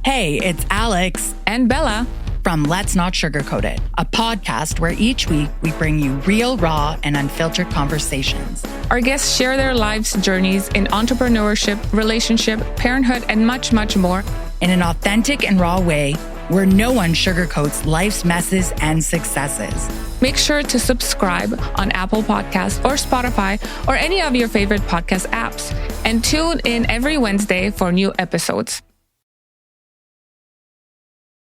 Hey, it's Alex and Bella from Let's Not Sugarcoat It, a podcast where each week we bring you real, raw, and unfiltered conversations. Our guests share their life's journeys in entrepreneurship, relationship, parenthood, and much, much more in an authentic and raw way where no one sugarcoats life's messes and successes. Make sure to subscribe on Apple Podcasts or Spotify or any of your favorite podcast apps, and tune in every Wednesday for new episodes.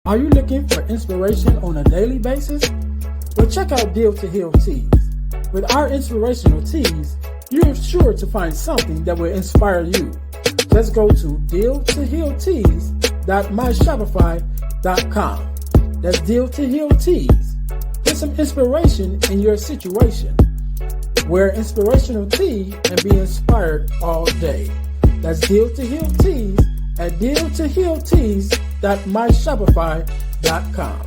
Are you looking for inspiration on a daily basis? Well, check out Deal to Heal Teas. With our inspirational teas, you're sure to find something that will inspire you. Just go to dealtohealteas.myshopify.com. That's Deal to Heal Teas. Get some inspiration in your situation. Wear inspirational tea and be inspired all day. That's Deal to Heal Teas at dealtohealteas.myshopify.com.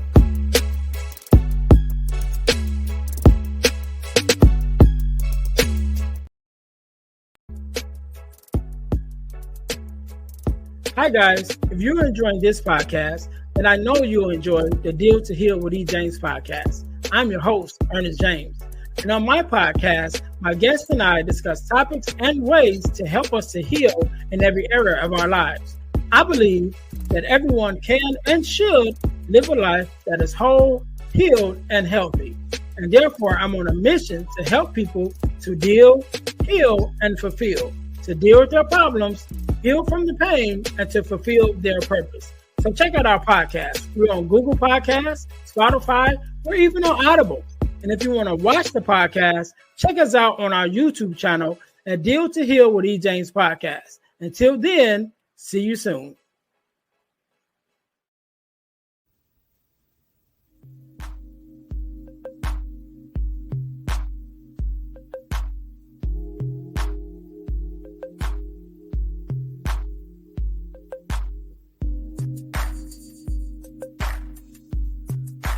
Hi guys, if you're enjoying this podcast, then I know you'll enjoy the Deal to Heal with E. James podcast. I'm your host, Earnest James. And on my podcast, my guests and I discuss topics and ways to help us to heal in every area of our lives. I believe that everyone can and should live a life that is whole, healed, and healthy. And therefore, I'm on a mission to help people to deal, heal, and fulfill, to deal with their problems, heal from the pain, and to fulfill their purpose. So check out our podcast. We're on Google Podcasts, Spotify, or even on Audible. And if you want to watch the podcast, check us out on our YouTube channel at Deal to Heal with E. James podcast. Until then, see you soon.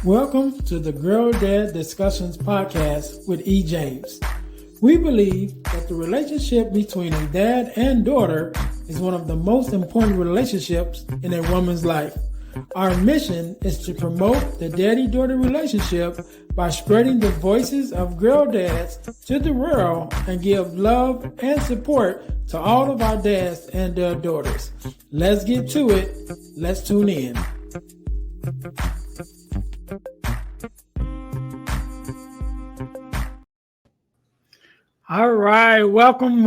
Welcome to the Girl Dad Discussions podcast with E. James. We believe that the relationship between a dad and daughter is one of the most important relationships in a woman's life. Our mission is to promote the daddy-daughter relationship by spreading the voices of girl dads to the world and give love and support to all of our dads and their daughters. Let's get to it. Let's tune in. All right, welcome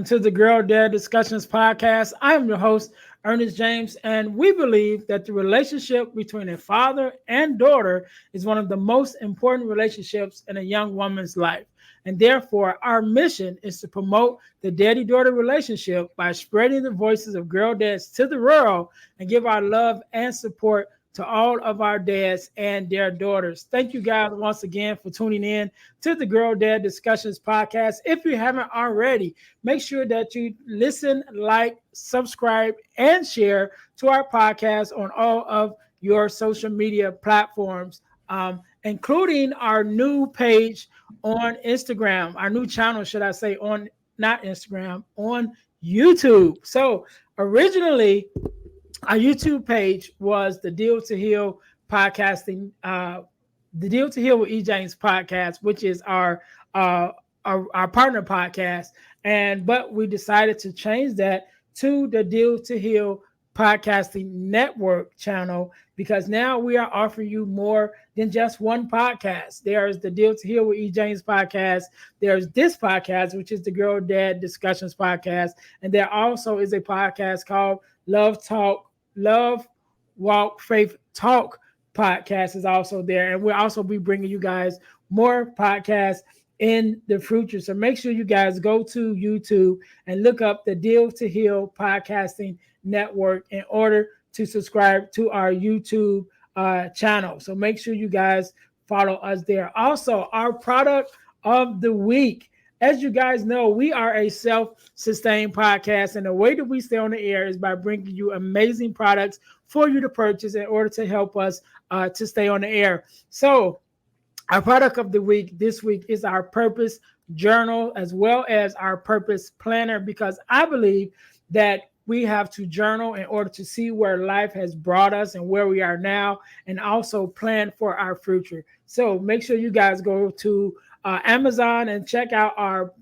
to the Girl Dad Discussions podcast. I am your host, Earnest James, and we believe that the relationship between a father and daughter is one of the most important relationships in a young woman's life. And therefore, our mission is to promote the daddy-daughter relationship by spreading the voices of girl dads to the world and give our love and support to all of our dads and their daughters. Thank you guys once again for tuning in to the Girl Dad Discussions podcast. If you haven't already, make sure that you listen, like, subscribe, and share to our podcast on all of your social media platforms, including our new page on Instagram, our new channel, should I say, on not Instagram, on YouTube. So originally, our YouTube page was the Deal to Heal podcasting, the Deal to Heal with E. James podcast, which is our partner podcast. But we decided to change that to the Deal to Heal podcasting network channel, because now we are offering you more than just one podcast. There's the Deal to Heal with E. James podcast. There's this podcast, which is the Girl Dad Discussions podcast. And there also is a podcast called Love Walk Faith Talk podcast is also there. And we'll also be bringing you guys more podcasts in the future. So make sure you guys go to YouTube and look up the Deal to Heal podcasting network in order to subscribe to our YouTube channel. So make sure you guys follow us there. Also, our product of the week. As you guys know, we are a self-sustained podcast, and the way that we stay on the air is by bringing you amazing products for you to purchase in order to help us to stay on the air. So our product of the week this week is our Purpose Journal, as well as our Purpose Planner, because I believe that we have to journal in order to see where life has brought us and where we are now, and also plan for our future. So make sure you guys go to Amazon and check out our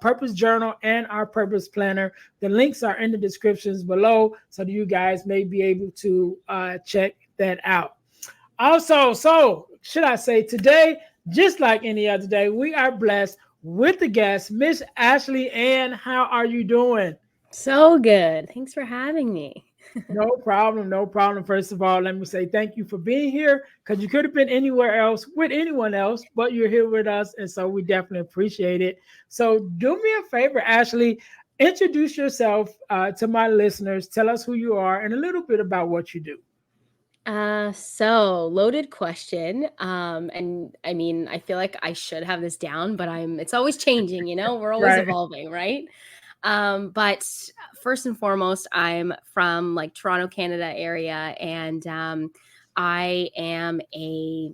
purpose journal and our purpose planner. The links are in the descriptions below, so that you guys may be able to check that out. Also, so should I say today, just like any other day, we are blessed with the guest, Miss Ashley Ann. How are you doing? So good. Thanks for having me. No problem. No problem. First of all, let me say thank you for being here, because you could have been anywhere else with anyone else, but you're here with us. And so we definitely appreciate it. So do me a favor, Ashley, introduce yourself to my listeners. Tell us who you are and a little bit about what you do. So loaded question. And I mean, I feel like I should have this down, but it's always changing, we're always Right. evolving, right? But first and foremost, I'm from like Toronto, Canada area, and I am a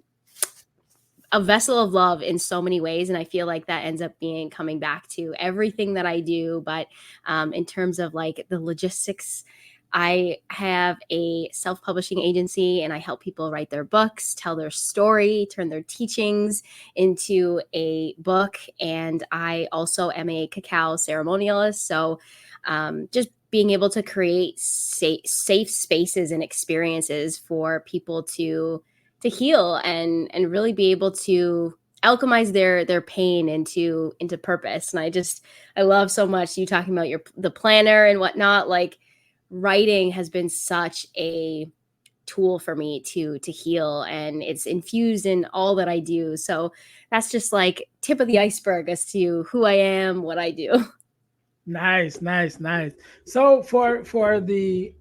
vessel of love in so many ways. And I feel like that ends up coming back to everything that I do. But in terms of like the logistics, I have a self-publishing agency, and I help people write their books, tell their story, turn their teachings into a book. And I also am a cacao ceremonialist. So just being able to create safe spaces and experiences for people to heal and really be able to alchemize their pain into purpose. And I love so much you talking about the planner and whatnot. Like, writing has been such a tool for me to heal, and it's infused in all that I do. So that's just like tip of the iceberg as to who I am, what I do. Nice. So for the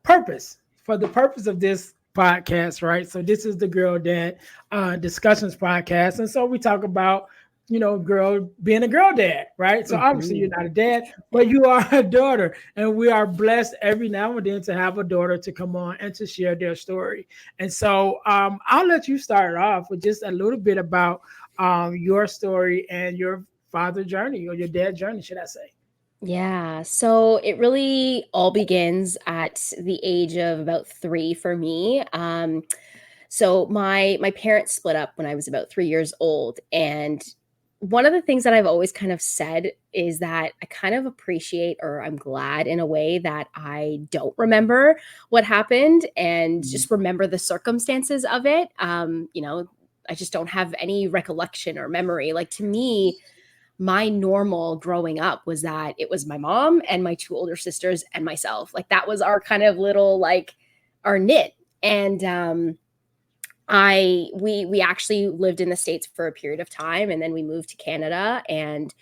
purpose of this podcast, right? So this is the Girl Dad Discussions podcast, and so we talk about being a girl dad, right? So obviously you're not a dad, but you are a daughter, and we are blessed every now and then to have a daughter to come on and to share their story. And so I'll let you start off with just a little bit about your story and your father journey, or your dad journey, should I say? Yeah. So it really all begins at the age of about 3 for me. So my parents split up when I was about 3 years old, and one of the things that I've always kind of said is that I kind of appreciate, or I'm glad in a way, that I don't remember what happened and just remember the circumstances of it. I just don't have any recollection or memory. Like, to me, my normal growing up was that it was my mom and my 2 older sisters and myself. Like, that was our kind of little, like, our knit. And we actually lived in the States for a period of time, and then we moved to Canada. And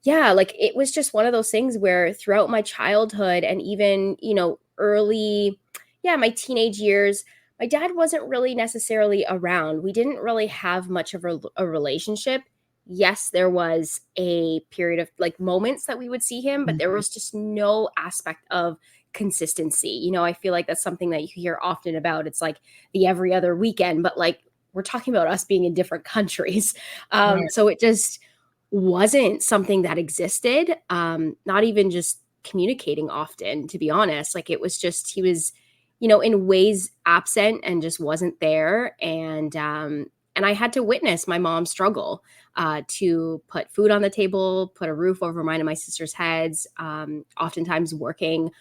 yeah, like, it was just one of those things where throughout my childhood and even, my teenage years, my dad wasn't really necessarily around. We didn't really have much of a relationship. Yes, there was a period of like moments that we would see him, but there was just no aspect of consistency. I feel like that's something that you hear often about. It's like the every other weekend, but like, we're talking about us being in different countries. Right. So it just wasn't something that existed. Not even just communicating often, to be honest. Like, it was just, he was, in ways absent and just wasn't there. And I had to witness my mom struggle to put food on the table, put a roof over mine and my sister's heads, oftentimes working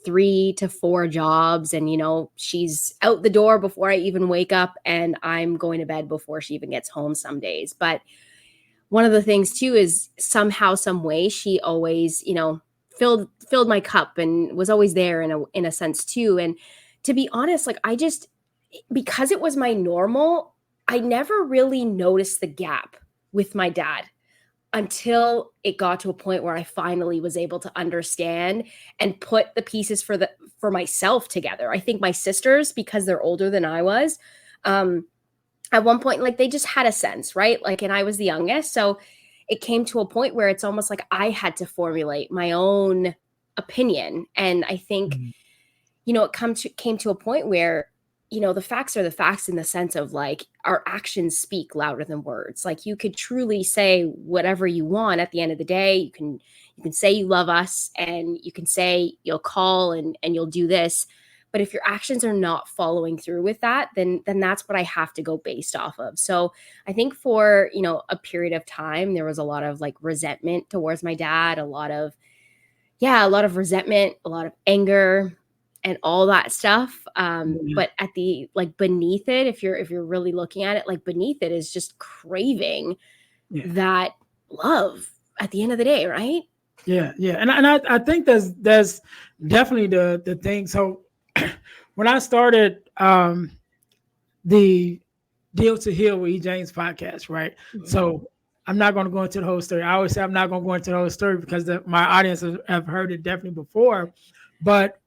3 to 4 jobs. And, she's out the door before I even wake up, and I'm going to bed before she even gets home some days. But one of the things too is somehow, some way, she always, filled my cup and was always there in a sense too. And to be honest, like, because it was my normal, I never really noticed the gap with my dad until it got to a point where I finally was able to understand and put the pieces for myself together. I think my sisters, because they're older than I was, at one point, like, they just had a sense, right? Like, and I was the youngest. So it came to a point where it's almost like I had to formulate my own opinion. And I think, it came to a point where the facts are the facts in the sense of like our actions speak louder than words. Like you could truly say whatever you want at the end of the day. You can say you love us, and you can say you'll call and you'll do this. But if your actions are not following through with that, then that's what I have to go based off of. So I think for, a period of time, there was a lot of like resentment towards my dad, a lot of resentment, a lot of anger, and all that stuff. But at the like beneath it, if you're really looking at it, like beneath it is just craving that love at the end of the day, right? Yeah. And I think that's definitely the thing. So when I started the Deal to Heal with E. James podcast, right? Mm-hmm. So I'm not going to go into the whole story. I always say I'm not going to go into the whole story because my audience have heard it definitely before. But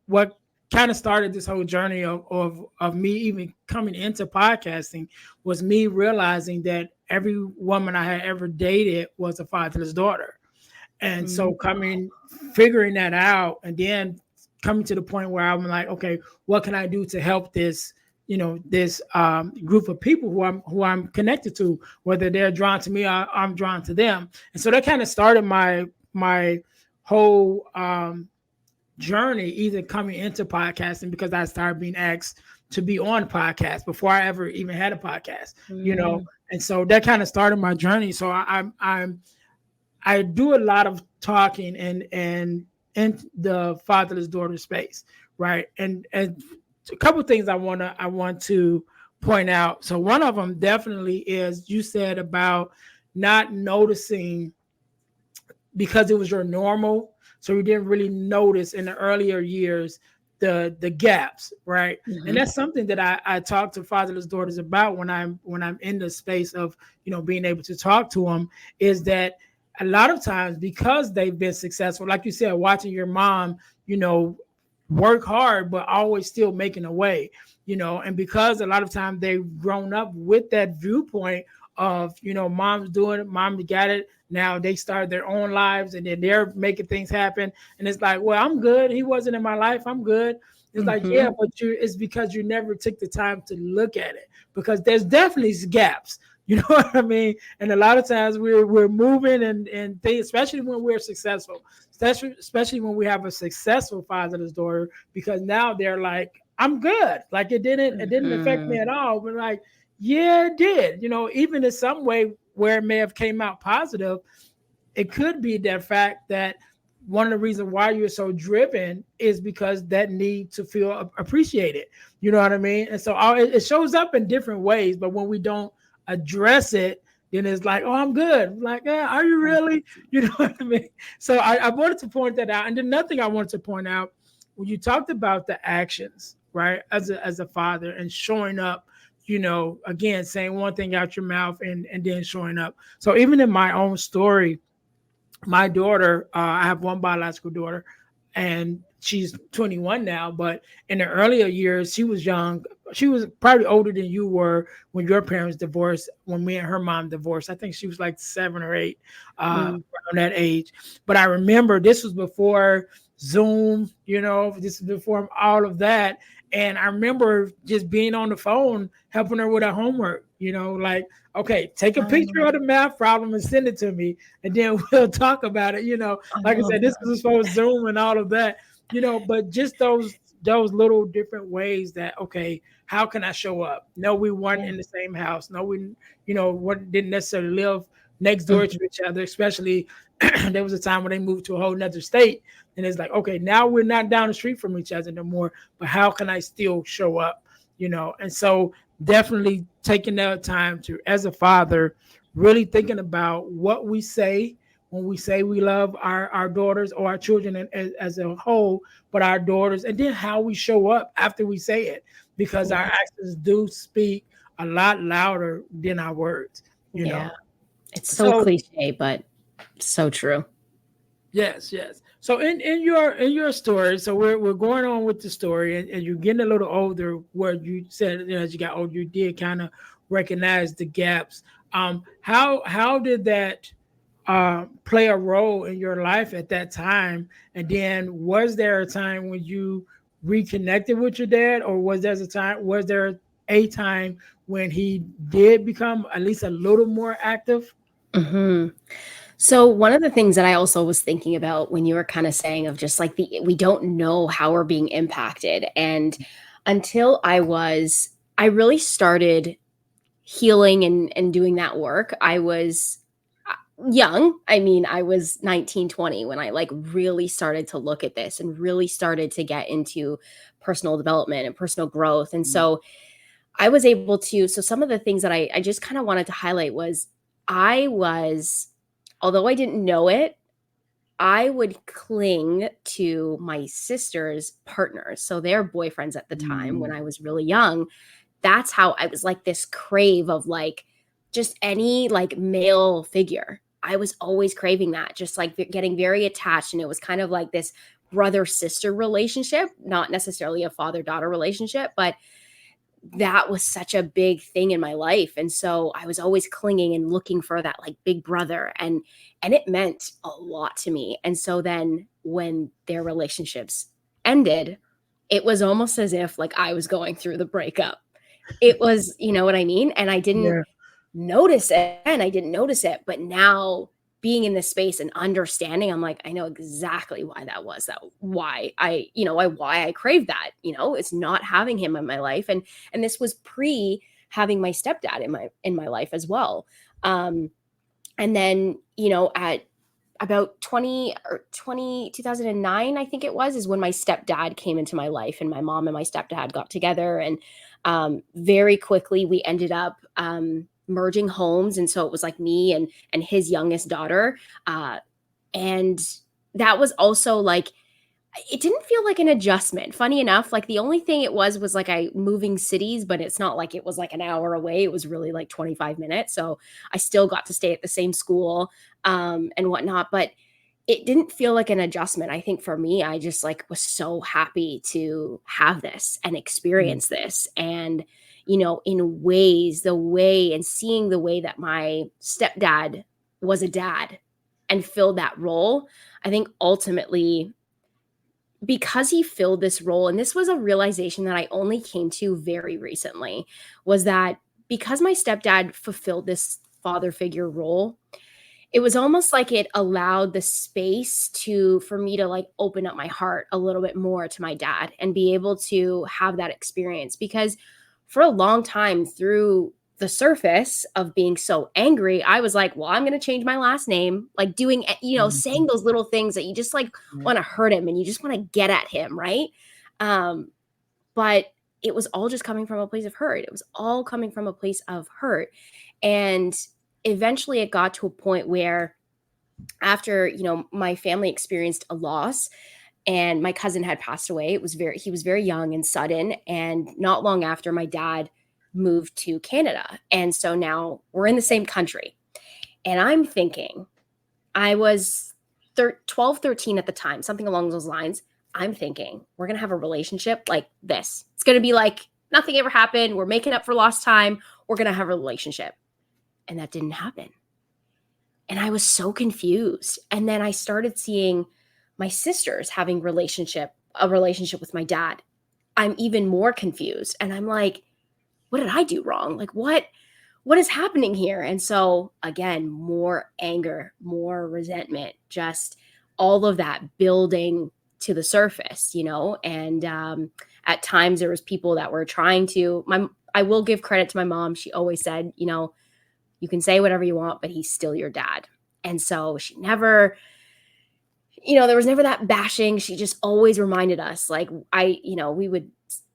what kind of started this whole journey of me even coming into podcasting was me realizing that every woman I had ever dated was a fatherless daughter. And so figuring that out, and then coming to the point where I'm like, okay, what can I do to help this, this group of people who I'm connected to, whether they're drawn to me or I'm drawn to them. And so that kind of started my whole journey, either coming into podcasting, because I started being asked to be on podcasts before I ever even had a podcast, and so that kind of started my journey. So I do a lot of talking and in the fatherless daughter space, right? And a couple of things I want to point out. So one of them definitely is you said about not noticing because it was your normal. So you didn't really notice in the earlier years the gaps, right? Mm-hmm. And that's something that I talk to fatherless daughters about when I'm in the space of being able to talk to them, is that a lot of times because they've been successful, like you said, watching your mom, work hard but always still making a way, and because a lot of times they've grown up with that viewpoint of mom's doing it, mom got it. Now they started their own lives and then they're making things happen. And it's like, well, I'm good. He wasn't in my life. I'm good. It's like, yeah, but it's because you never took the time to look at it, because there's definitely gaps. You know what I mean? And a lot of times we're moving and things, especially when we're successful, especially when we have a successful fatherless daughter, because now they're like, I'm good. Like it didn't affect me at all. But like, yeah, it did. Even in some way where it may have came out positive, it could be that fact that one of the reasons why you're so driven is because that need to feel appreciated. You know what I mean? And so it shows up in different ways, but when we don't address it, then it's like, oh, I'm good. Like, yeah, are you really? You know what I mean? So I wanted to point that out. And then another thing I wanted to point out, when you talked about the actions, right, as a father and showing up, again, saying one thing out your mouth and then showing up. So even in my own story, my daughter, I have one biological daughter, and she's 21 now, but in the earlier years, she was young. She was probably older than you were when your parents divorced, when me and her mom divorced. I think she was like 7 or 8 around that age. But I remember this was before Zoom, this is before all of that. And I remember just being on the phone, helping her with her homework, like, okay, take a picture of the math problem and send it to me. And then we'll talk about it. Like I said, this was before Zoom and all of that, but just those little different ways that, okay, how can I show up? No, we weren't in the same house. No, we, didn't necessarily live next door to each other, especially there was a time when they moved to a whole nother state. And it's like, okay, now we're not down the street from each other no more, but how can I still show up? And so definitely taking that time to, as a father, really thinking about what we say when we say we love our daughters or our children as a whole, but our daughters, and then how we show up after we say it, because our actions do speak a lot louder than our words, you know. It's so cliche, but so true. Yes. So in your story, so we're going on with the story, and you're getting a little older, where you said as you got older, you did kind of recognize the gaps. How did that play a role in your life at that time? And then was there a time when you reconnected with your dad, or was there a time when he did become at least a little more active? Hmm. So one of the things that I also was thinking about when you were kind of saying of just like we don't know how we're being impacted. And until I really started healing and doing that work, I was young. I mean, I was 19, 20 when I like really started to look at this and really started to get into personal development and personal growth. And so I was able to, so some of the things that I just kind of wanted to highlight was I was, although I didn't know it, I would cling to my sister's partners. So their boyfriends at the time when I was really young. That's how I was like this crave of like just any like male figure. I was always craving that, just like getting very attached. And it was kind of like this brother sister relationship, not necessarily a father daughter relationship, but that was such a big thing in my life. And so I was always clinging and looking for that like big brother, and it meant a lot to me. And so then when their relationships ended, it was almost as if like I was going through the breakup. It was, you know what I mean? And I didn't Yeah. notice it, and I didn't notice it, but now being in this space and understanding, I'm like, I know exactly why that was, that why I, why I crave that, it's not having him in my life. And this was pre having my stepdad in my life as well. And then, at about 2009, I think it was, is when my stepdad came into my life, and my mom and my stepdad got together, and very quickly we ended up merging homes. And so it was like me and his youngest daughter. And that was also like, it didn't feel like an adjustment. Funny enough, like the only thing it was like I moving cities, but it's not like it was like an hour away. It was really like 25 minutes. So I still got to stay at the same school and whatnot, but it didn't feel like an adjustment. I think for me, I just like was so happy to have this and experience this. And, in ways, and seeing the way that my stepdad was a dad and filled that role, I think ultimately, because he filled this role, and this was a realization that I only came to very recently, was that because my stepdad fulfilled this father figure role, it was almost like it allowed the space for me to like open up my heart a little bit more to my dad and be able to have that experience. Because for a long time, through the surface of being so angry, I was like, well, I'm going to change my last name, like doing, saying those little things that you just like want to hurt him and you just want to get at him. Right. But it was all just coming from a place of hurt. It was all coming from a place of hurt. And eventually it got to a point where after, my family experienced a loss and my cousin had passed away. He was very young and sudden. And not long after, my dad moved to Canada. And so now we're in the same country. And I'm thinking, I was 12, 13 at the time, something along those lines. I'm thinking we're going to have a relationship like this. It's going to be like nothing ever happened. We're making up for lost time. We're going to have a relationship. And that didn't happen. And I was so confused. And then I started seeing my sisters having a relationship with my dad. I'm even more confused. And I'm like, what did I do wrong? Like, what is happening here? And so again, more anger, more resentment, just all of that building to the surface, and at times there was people that were trying to, I will give credit to my mom. She always said, you can say whatever you want, but he's still your dad. And so she never, there was never that bashing. She just always reminded us, like, we would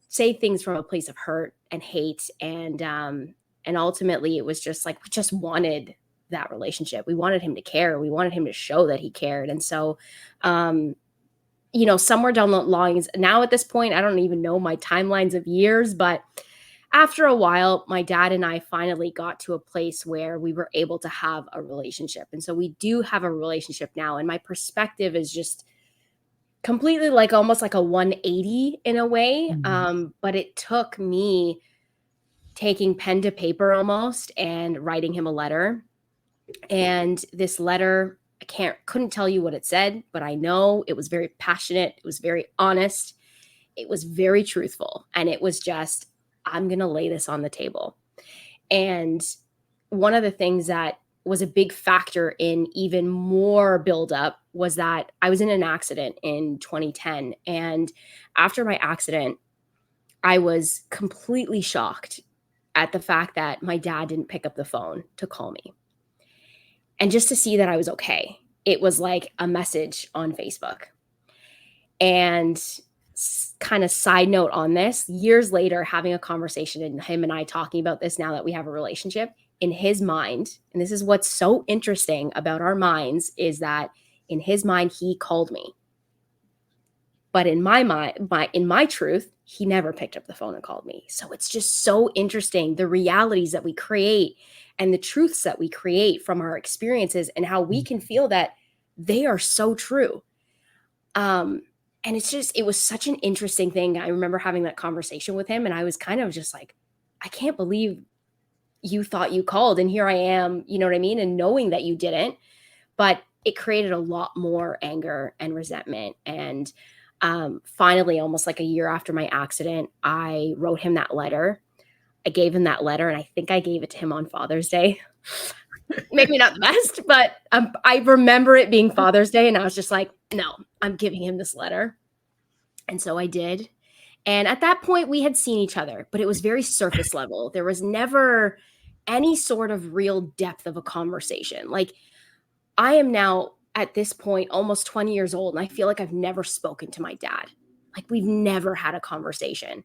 say things from a place of hurt and hate. And ultimately it was just like, we just wanted that relationship. We wanted him to care. We wanted him to show that he cared. And so, somewhere down the lines, now at this point, I don't even know my timelines of years, but after a while, my dad and I finally got to a place where we were able to have a relationship. And so we do have a relationship now. And my perspective is just completely like almost like a 180 in a way. But it took me taking pen to paper almost and writing him a letter. And this letter, couldn't tell you what it said, but I know it was very passionate. It was very honest. it was very truthful. And it was just, I'm going to lay this on the table. And one of the things that was a big factor in even more buildup was that I was in an accident in 2010. And after my accident, I was completely shocked at the fact that my dad didn't pick up the phone to call me. And just to see that I was okay, it was like a message on Facebook. And kind of side note on this, years later, having a conversation and him and I talking about this now that we have a relationship, in his mind, and this is what's so interesting about our minds, is that in his mind, he called me. But in my mind, in my truth, he never picked up the phone and called me. So it's just so interesting, the realities that we create and the truths that we create from our experiences and how we can feel that they are so true. And it was such an interesting thing. I remember having that conversation with him and I was kind of just like, I can't believe you thought you called and here I am, you know what I mean? And knowing that you didn't, but it created a lot more anger and resentment. And finally, almost like a year after my accident, I wrote him that letter. I gave him that letter and I think I gave it to him on Father's Day. Maybe not the best, but I remember it being Father's Day and I was just like, no, I'm giving him this letter. And so I did. And at that point we had seen each other, but it was very surface level. There was never any sort of real depth of a conversation. Like I am now at this point almost 20 years old and I feel like I've never spoken to my dad. Like we've never had a conversation.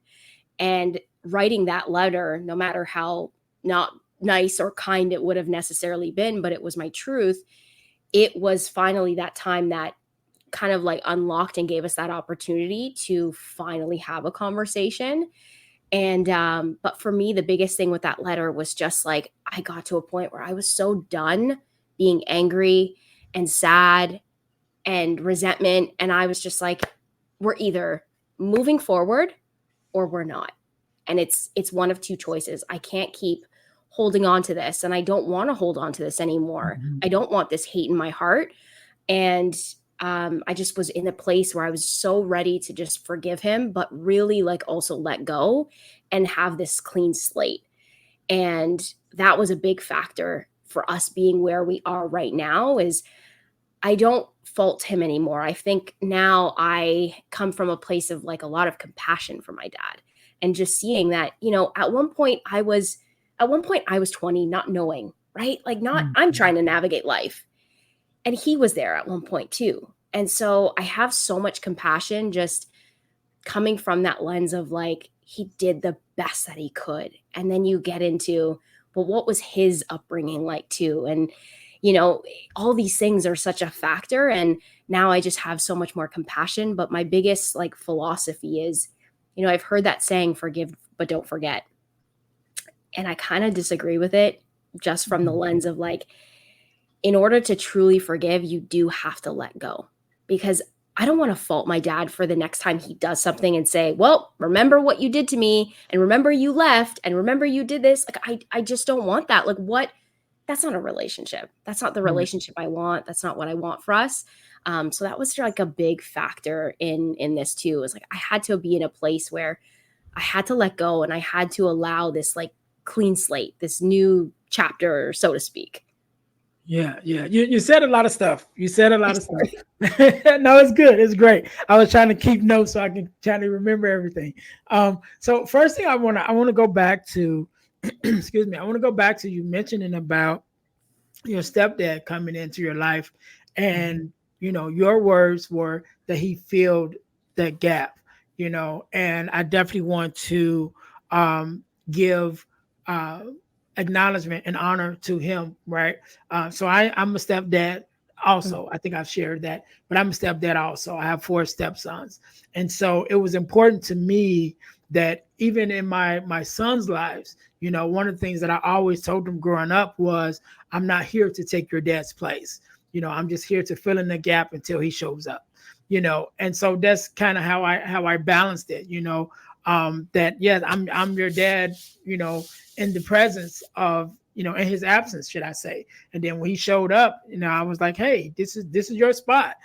And writing that letter, no matter how not nice or kind it would have necessarily been, but it was my truth. It was finally that time that kind of like unlocked and gave us that opportunity to finally have a conversation. And, but for me, the biggest thing with that letter was just like, I got to a point where I was so done being angry and sad and resentment. And I was just like, we're either moving forward or we're not. And it's one of two choices. I can't keep holding on to this. And I don't want to hold on to this anymore. Mm-hmm. I don't want this hate in my heart. And I just was in a place where I was so ready to just forgive him, but really like also let go and have this clean slate. And that was a big factor for us being where we are right now. Is I don't fault him anymore. I think now I come from a place of like a lot of compassion for my dad and just seeing that, you know, at one point I was 20, not knowing, right? Like I'm trying to navigate life. And he was there at one point too. And so I have so much compassion just coming from that lens of like, he did the best that he could. And then you get into, well, what was his upbringing like too? And, you know, all these things are such a factor. And now I just have so much more compassion. But my biggest like philosophy is, you know, I've heard that saying, forgive, but don't forget. And I kind of disagree with it just from the lens of like, in order to truly forgive, you do have to let go, because I don't want to fault my dad for the next time he does something and say, well, remember what you did to me and remember you left and remember you did this. Like, I just don't want that. Like what? That's not a relationship. That's not the relationship I want. That's not what I want for us. So that was like a big factor in this too. Is like, I had to be in a place where I had to let go and I had to allow this like clean slate, this new chapter, so to speak. Yeah. You said a lot of stuff. No, it's good. It's great. I was trying to keep notes so I can try to remember everything. So first thing I want to go back to, excuse me. I want to go back to you mentioning about your stepdad coming into your life, and you know your words were that he filled that gap. You know, and I definitely want to give acknowledgement and honor to him, right? So I'm a stepdad also. I think I've shared that, but I'm a stepdad also. I have 4 stepsons. And so it was important to me that even in my sons' lives, you know, one of the things that I always told them growing up was, I'm not here to take your dad's place. You know, I'm just here to fill in the gap until he shows up, you know? And so that's kind of how I balanced it, you know, that, yes, I'm your dad, you know, in the presence of, you know, in his absence, should I say. And then when he showed up, you know, I was like, hey, this is your spot.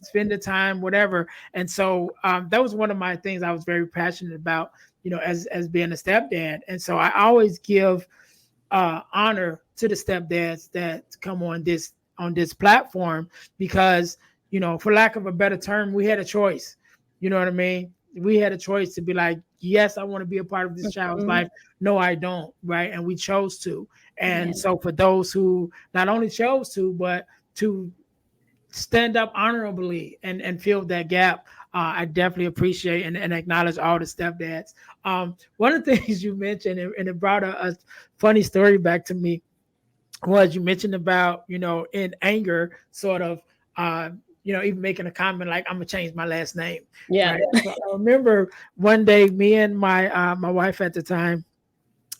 spend the time, whatever. And so that was one of my things I was very passionate about, as being a stepdad. And so I always give honor to the stepdads that come on this platform, because for lack of a better term, we had a choice. You know what I mean? We had a choice to be like, yes, I want to be a part of this child's life. No, I don't. Right. And we chose to. And so for those who not only chose to, but to stand up honorably and fill that gap, I definitely appreciate and acknowledge all the stepdads. One of the things you mentioned, and it brought a funny story back to me, was you mentioned about, in anger, sort of, even making a comment like, I'm gonna change my last name. Yeah. Right? So I remember one day, me and my wife at the time,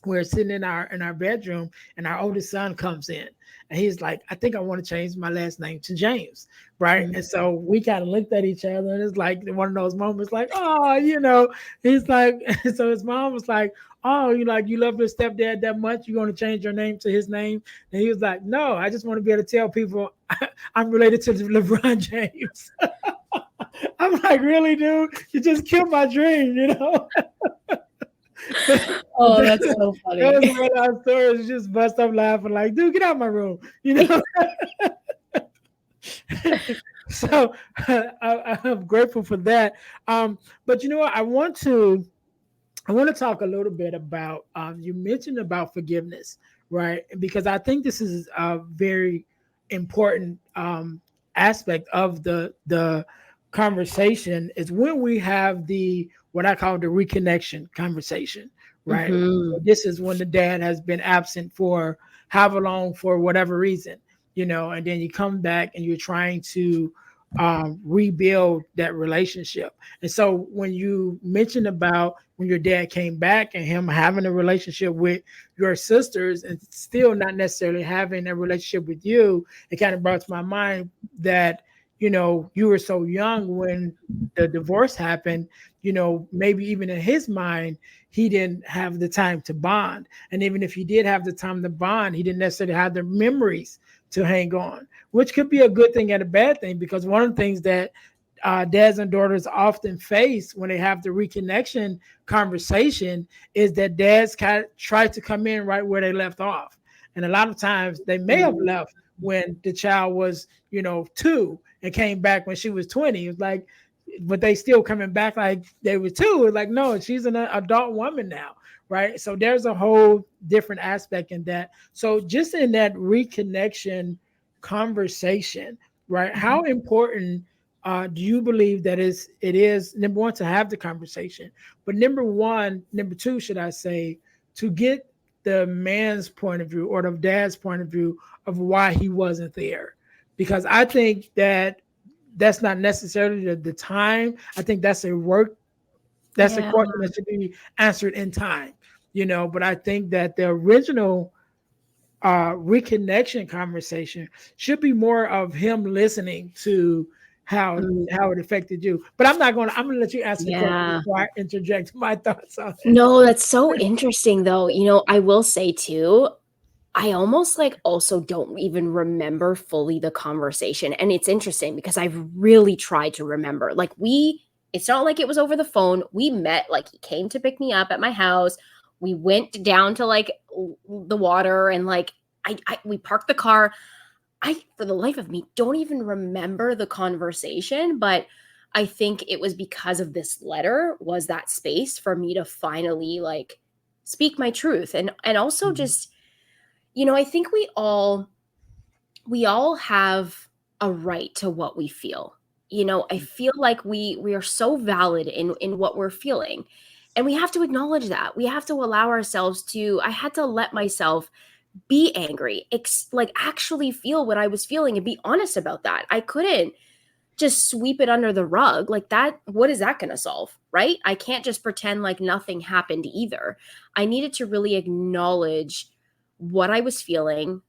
we're sitting in our bedroom, and our oldest son comes in, and he's like, I think I want to change my last name to James. Right. And so we kind of looked at each other, and it's like one of those moments like, oh, he's like, so his mom was like, oh, you love your stepdad that much, you're going to change your name to his name? And he was like, no, I just want to be able to tell people I'm related to LeBron James. I'm like, really, dude? You just killed my dream, Oh, that's so funny. That was one of our stories. Just bust up laughing, like, dude, get out of my room, So I'm grateful for that. But what? I want to talk a little bit about. You mentioned about forgiveness, right? Because I think this is a very important aspect of the conversation, is when we have what I call the reconnection conversation, right? So this is when the dad has been absent for however long, for whatever reason, and then you come back and you're trying to rebuild that relationship. And so when you mentioned about when your dad came back and him having a relationship with your sisters and still not necessarily having a relationship with you, it kind of brought to my mind that you were so young when the divorce happened, maybe even in his mind, he didn't have the time to bond. And even if he did have the time to bond, he didn't necessarily have the memories to hang on, which could be a good thing and a bad thing, because one of the things that dads and daughters often face when they have the reconnection conversation is that dads kind of try to come in right where they left off. And a lot of times they may have left when the child was, 2 and came back when she was 20. It was like, but they still coming back like they were 2. It's like, no, she's an adult woman now, right? So there's a whole different aspect in that. So just in that reconnection conversation, right? How important do you believe that it is, number one, to have the conversation, but number two, should I say, to get the man's point of view or the dad's point of view of why he wasn't there? Because I think that's not necessarily the time. I think that's a question that should be answered in time, but I think that the original reconnection conversation should be more of him listening to how it affected you. But I'm going to let you answer the question before I interject my thoughts on it. No, that's so interesting though. I will say too, I almost also don't even remember fully the conversation. And it's interesting because I've really tried to remember. It's not like it was over the phone. We met, he came to pick me up at my house. We went down to the water and we parked the car. I, for the life of me, don't even remember the conversation, but I think it was because of this letter was that space for me to finally speak my truth. And also just, I think we all have a right to what we feel. I feel like we are so valid in what we're feeling, and we have to acknowledge that. We have to allow ourselves I had to let myself be angry, actually feel what I was feeling and be honest about that. I couldn't just sweep it under the rug like that. What is that going to solve? Right? I can't just pretend like nothing happened either. I needed to really acknowledge what I was feeling,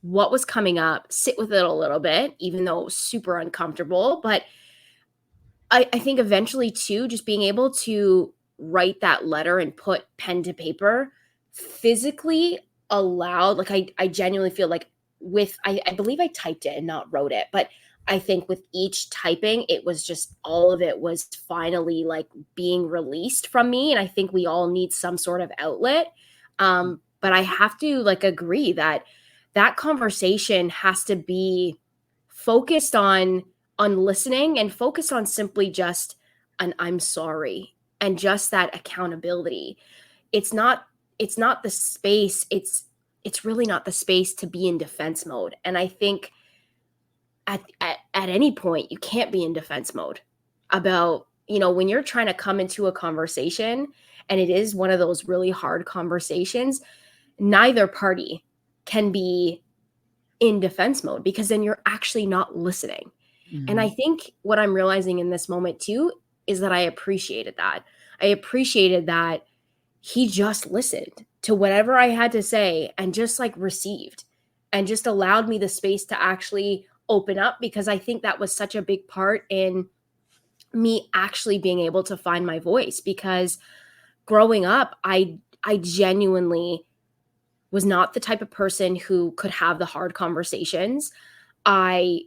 what was coming up, sit with it a little bit, even though it was super uncomfortable. But I think eventually too, just being able to write that letter and put pen to paper physically allowed, I genuinely feel I believe I typed it and not wrote it, but I think with each typing, it was just all of it was finally like being released from me. And I think we all need some sort of outlet. But I have to like agree that that conversation has to be focused on listening and focused on simply just an I'm sorry and just that accountability. It's not the space. It's really not the space to be in defense mode. And I think at any point you can't be in defense mode about, when you're trying to come into a conversation and it is one of those really hard conversations, neither party can be in defense mode because then you're actually not listening. Mm-hmm. And I think what I'm realizing in this moment too is that I appreciated that. I appreciated that he just listened to whatever I had to say and just like received and just allowed me the space to actually open up, because I think that was such a big part in me actually being able to find my voice. Because growing up, I genuinely was not the type of person who could have the hard conversations. I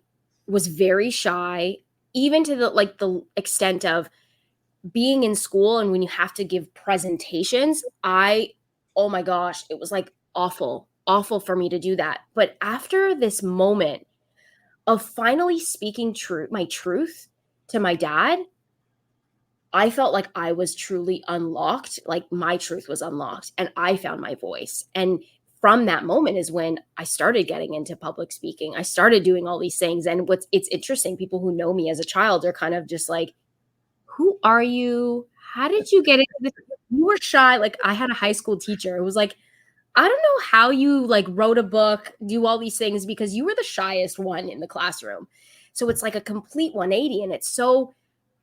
was very shy, even to the extent of being in school. And when you have to give presentations, oh my gosh, it was like awful for me to do that. But after this moment of finally speaking my truth to my dad, I felt like I was truly unlocked, like my truth was unlocked and I found my voice. And from that moment is when I started getting into public speaking. I started doing all these things. And it's interesting, people who know me as a child are kind of just like, who are you? How did you get into this? You were shy. Like I had a high school teacher. It was like, I don't know how you like wrote a book, do all these things, because you were the shyest one in the classroom. So it's like a complete 180. And it's so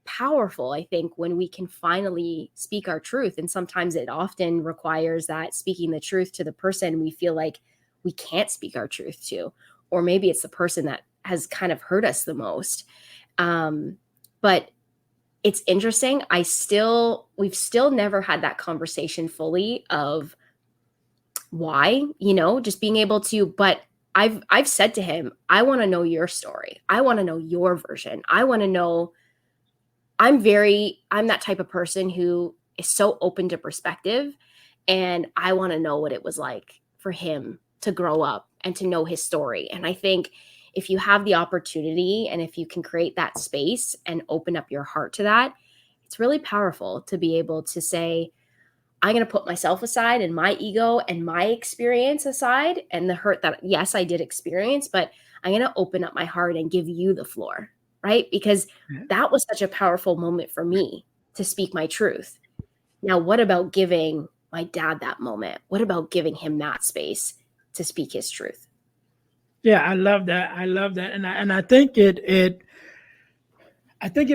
powerful, I think, when we can finally speak our truth. And sometimes it often requires that speaking the truth to the person we feel like we can't speak our truth to, or maybe it's the person that has kind of hurt us the most. But it's interesting. We've still never had that conversation fully of why, just being able to, but I've said to him, I want to know your story. I want to know your version. I want to know, I'm that type of person who is so open to perspective. And I want to know what it was like for him to grow up and to know his story. And I think if you have the opportunity and if you can create that space and open up your heart to that, it's really powerful to be able to say, I'm going to put myself aside and my ego and my experience aside and the hurt that, yes, I did experience, but I'm going to open up my heart and give you the floor, right? Because that was such a powerful moment for me to speak my truth. Now, what about giving my dad that moment? What about giving him that space to speak his truth? Yeah, I love that. And I think it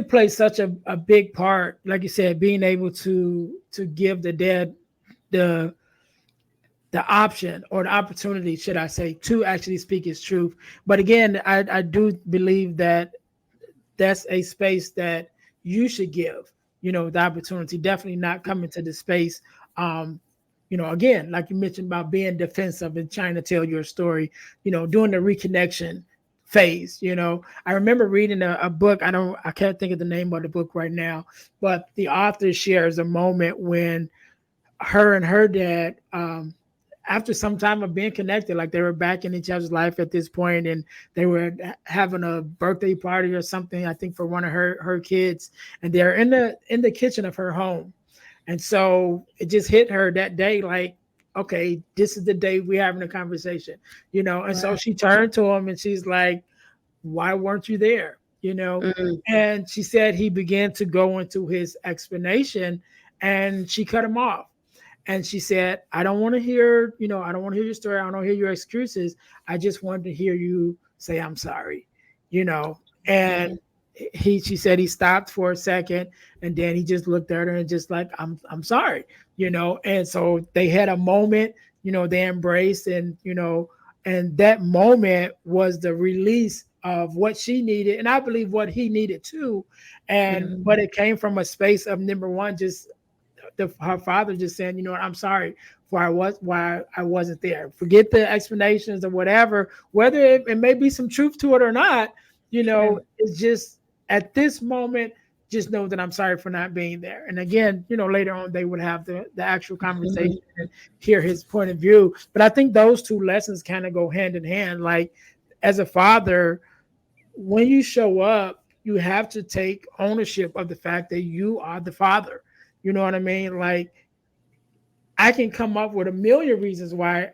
plays such a big part, like you said, being able to give the dad the option or the opportunity, should I say, to actually speak his truth. But again, I do believe that that's a space that you should give, the opportunity, definitely not coming to the space, again, like you mentioned about being defensive and trying to tell your story, doing the reconnection phase. I remember reading a book. I can't think of the name of the book right now, but the author shares a moment when her and her dad, after some time of being connected, like they were back in each other's life at this point, and they were having a birthday party or something, I think for one of her kids, and they're in the kitchen of her home. And so it just hit her that day, like, okay, this is the day we're having a conversation, and right. So she turned to him and she's like, why weren't you there? Mm-hmm. And she said he began to go into his explanation and she cut him off. And she said, I don't want to hear, I don't want to hear your story. I don't want to hear your excuses. I just wanted to hear you say, I'm sorry, and she said he stopped for a second and then he just looked at her and just like, I'm sorry, and so they had a moment, they embraced and that moment was the release of what she needed. And I believe what he needed too. And, but it came from a space of, number one, just her father just saying, I'm sorry for why I wasn't there. Forget the explanations or whatever, whether it may be some truth to it or not. It's just at this moment, just know that I'm sorry for not being there. And again, later on they would have the actual conversation and hear his point of view. But I think those two lessons kind of go hand in hand. Like as a father, when you show up, you have to take ownership of the fact that you are the father. You know what I mean? Like I can come up with a million reasons why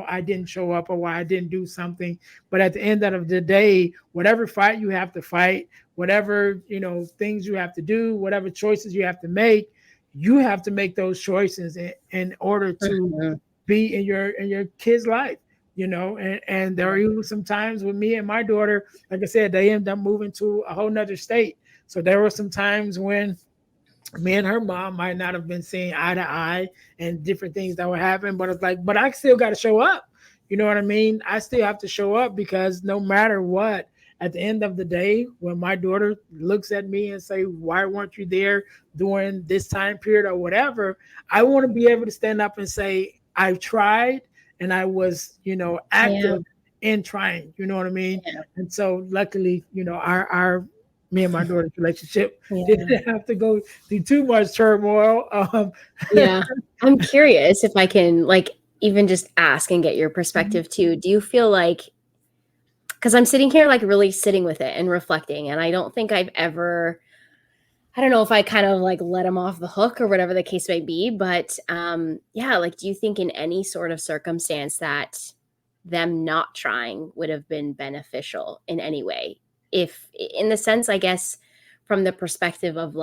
I didn't show up or why I didn't do something. But at the end of the day, whatever fight you have to fight, whatever, things you have to do, whatever choices you have to make those choices in order to be in your kid's life, and there are even some times with me and my daughter, like I said, they ended up moving to a whole nother state. So there were some times when me and her mom might not have been seeing eye to eye and different things that were happening, but it's like, but I still got to show up. You know what I mean? I still have to show up because no matter what, at the end of the day, when my daughter looks at me and say, why weren't you there during this time period or whatever, I want to be able to stand up and say, I tried and I was, active in trying, you know what I mean? Yeah. And so luckily, our me and my daughter's relationship didn't have to go through too much turmoil. I'm curious if I can even just ask and get your perspective too. Do you feel like, because I'm sitting here really sitting with it and reflecting, and I don't think I've ever, I don't know if I kind of let him off the hook or whatever the case may be, but do you think in any sort of circumstance that them not trying would have been beneficial in any way? If in the sense, I guess, from the perspective of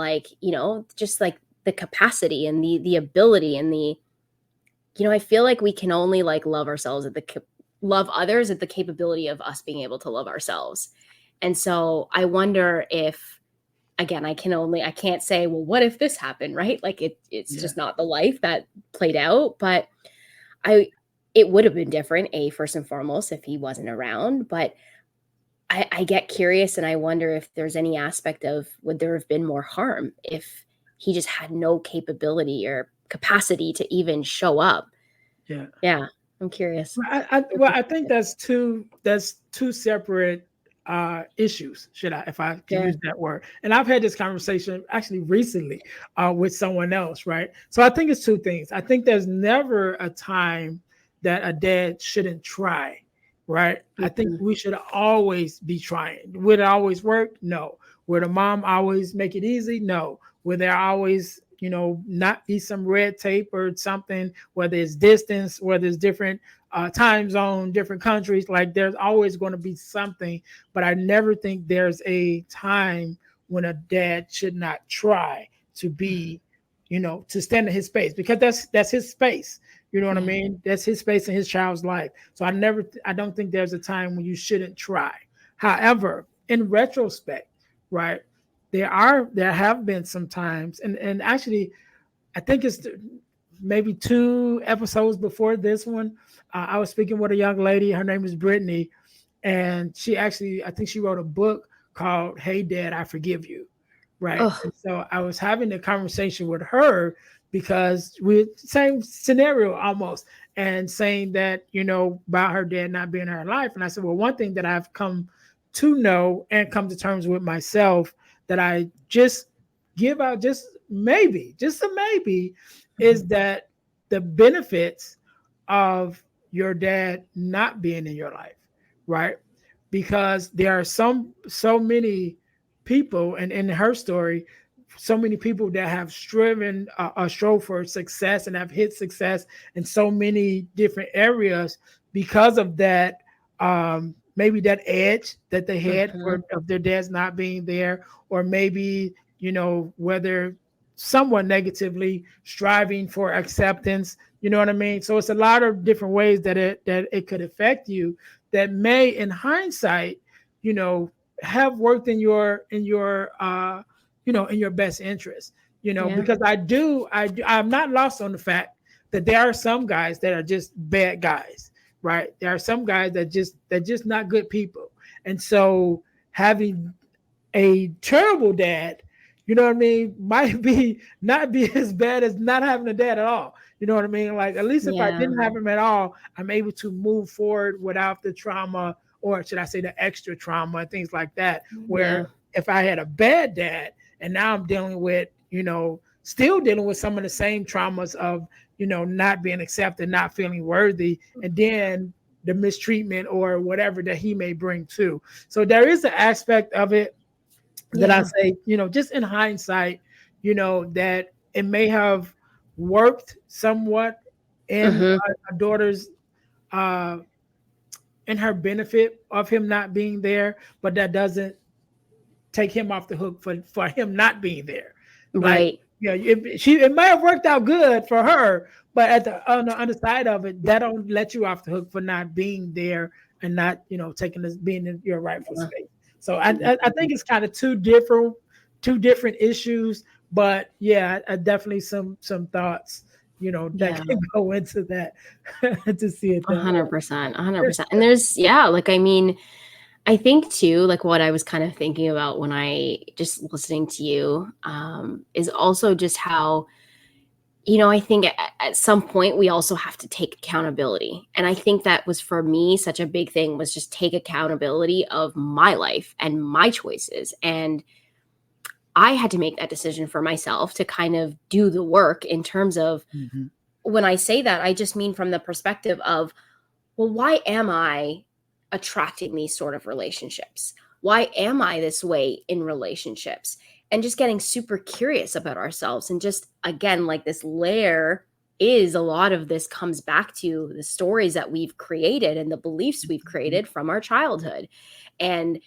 just the capacity and the ability and I feel like we can only love ourselves love others at the capability of us being able to love ourselves. And so I wonder if, again, I can't say, well, what if this happened, right? It's just not the life that played out, but it would have been different, first and foremost, if he wasn't around. But I get curious and I wonder if there's any aspect of, would there have been more harm if he just had no capability or capacity to even show up? Yeah. I'm curious. I think that's two separate issues, if I can use that word. And I've had this conversation actually recently with someone else, right? So I think it's two things. I think there's never a time that a dad shouldn't try. Right. I think we should always be trying. Would it always work? No. Would a mom always make it easy? No. Would there always, not be some red tape or something, whether it's distance, whether it's different time zone, different countries, there's always going to be something. But I never think there's a time when a dad should not try to be, to stand in his space, because that's his space. You know what I mean? That's his space in his child's life. So I don't think there's a time when you shouldn't try. However, in retrospect, right, there have been some times, and actually, I think it's maybe 2 episodes before this one, I was speaking with a young lady. Her name is Brittany, and I think she wrote a book called "Hey Dad, I Forgive You." Right. So I was having a conversation with her because we're same scenario almost, and saying that, about her dad not being in her life. And I said, well, one thing that I've come to know and come to terms with myself that I just give out just a maybe, is that the benefits of your dad not being in your life, right? Because there are so many people, and in her story, so many people that have striven strove for success and have hit success in so many different areas because of that, maybe that edge that they had of their dads not being there, or maybe, whether somewhat negatively striving for acceptance, you know what I mean? So it's a lot of different ways that it could affect you that may, in hindsight, have worked in your in your best interest, because I'm not lost on the fact that there are some guys that are just bad guys, right? There are some guys that just not good people. And so having a terrible dad, you know what I mean, might not be as bad as not having a dad at all. You know what I mean? At least if I didn't have him at all, I'm able to move forward without the trauma or should I say the extra trauma and things like that, Yeah. where if I had a bad dad and now I'm dealing with, still dealing with some of the same traumas of, not being accepted, not feeling worthy, and then the mistreatment or whatever that he may bring too. So there is an aspect of it that I say, just in hindsight, that it may have worked somewhat in our daughter's in her benefit of him not being there, but that doesn't take him off the hook for him not being there. Right. Like, it might have worked out good for her, but on the other side of it, that don't let you off the hook for not being there and not, being in your rightful space. So I think it's kind of two different issues, but yeah, I definitely some thoughts, that can go into that to see it. 100%. And there's, I think too, like what I was kind of thinking about when I just listening to you, is also just how, I think at some point we also have to take accountability. And I think that was for me such a big thing, was just take accountability of my life and my choices. And I had to make that decision for myself to kind of do the work in terms of, when I say that, I just mean from the perspective of, well, why am I attracting these sort of relationships? Why am I this way in relationships? And just getting super curious about ourselves. And just, again, like this layer is a lot of this comes back to the stories that we've created and the beliefs we've created from our childhood. And,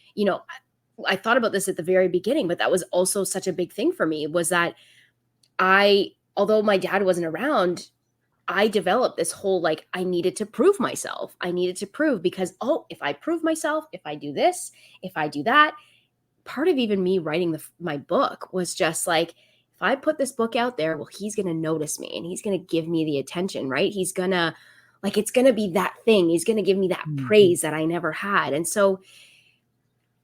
I thought about this at the very beginning, but that was also such a big thing for me, was that although my dad wasn't around, I developed this whole, like, I needed to prove myself. I needed to prove because, if I prove myself, if I do this, if I do that, part of even me writing my book was just like, if I put this book out there, well, he's going to notice me and he's going to give me the attention, right? He's going to, like, it's going to be that thing. He's going to give me that praise that I never had. And so